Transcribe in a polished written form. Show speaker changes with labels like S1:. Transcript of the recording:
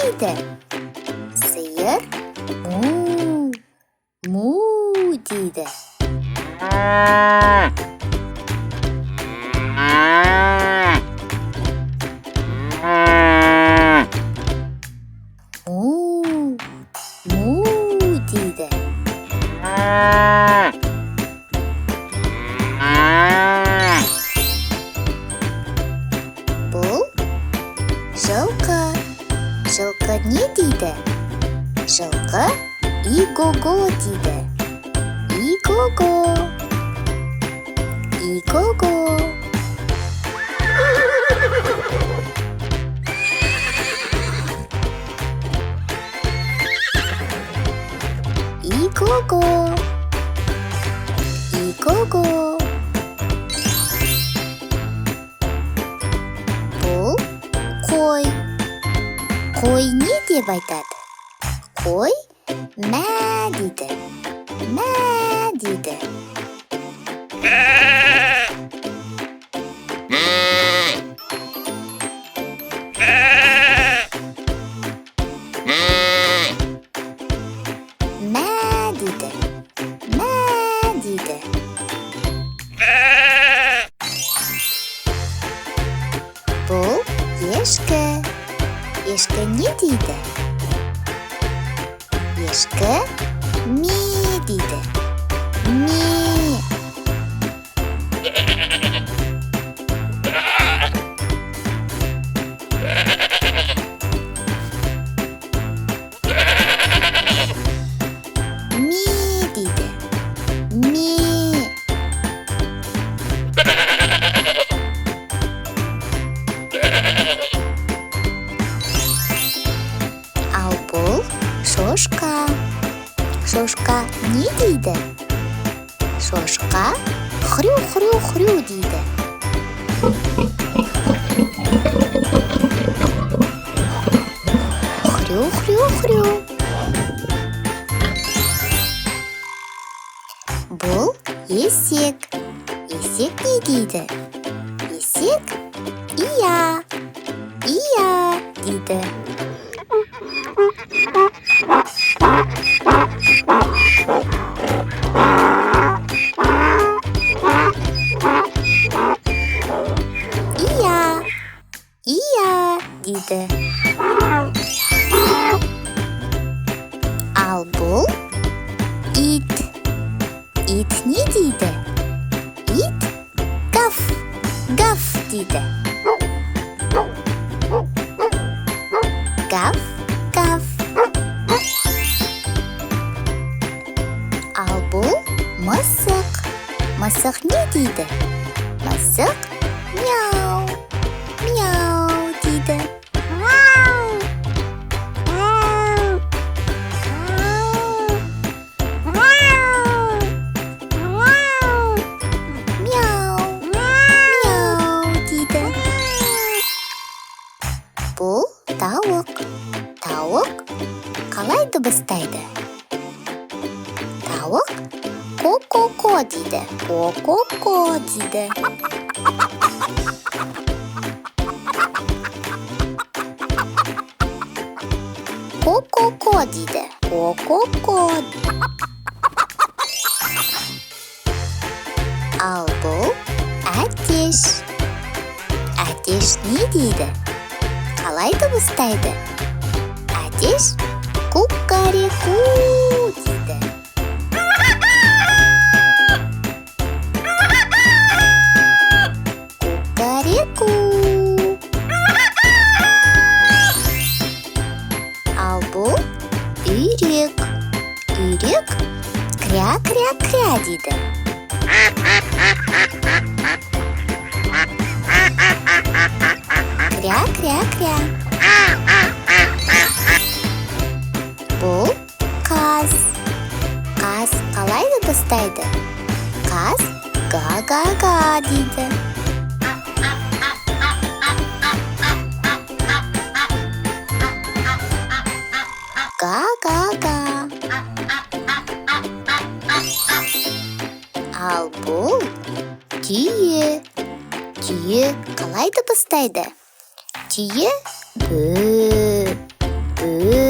S1: дейді? Сиыр му, му дейді. Му, му дейді. Бұл жылқы. Жылқы не дейді? Жылқы и-го-го дейді. И-го-го, и-го-го. И-го-го, и-го-го. Бұл қой. Қой не деп айтады? Қой мә дейді. Мә дейді. Мә дейді. Мә дейді. Бұл ешкі. Ешкі не дейді? Ешкі ме дейді. Ме. Ме дейді. Ме. Ал бұл шошқа. Шошқа не дейді? Шошқа хрю-хрю-хрю дейді. Хрю-хрю-хрю. Бұл есек. Есек не дейді? Есек ия. Ия дейді. Ия. Ия дейді. Ал бұл ит. Ит не дейді? Ит гав. Гав дейді. Гав. Гав. Ал бұл мысық. Мысық не дейді? Мысық мяу. Мяу дейді. Мяу. Мяу. Мяу дейді. Бұл тауық. Тауық қалай дыбыстайды? Тауық ко-ко-ко дейді. Ко-ко-ко дейді. Ко-ко-ко дейді. Ко-ко-ко. Ал бұл әтеш. Әтеш не дейді? Қалай дыбыстайды? Әтеш ку-ка-ре-ку дейді. Ку-ка-ре-ку. Ал бұл үйрек. Үйрек кря-кря-кря дейді. Кря-кря-кря. Бұл қаз. Қаз қалай дыбыстайды? Қаз га-га-га дейді. Га-га-га. Ал бұл түйе. Түйе қалай дыбыстайды? Түйе бө. ы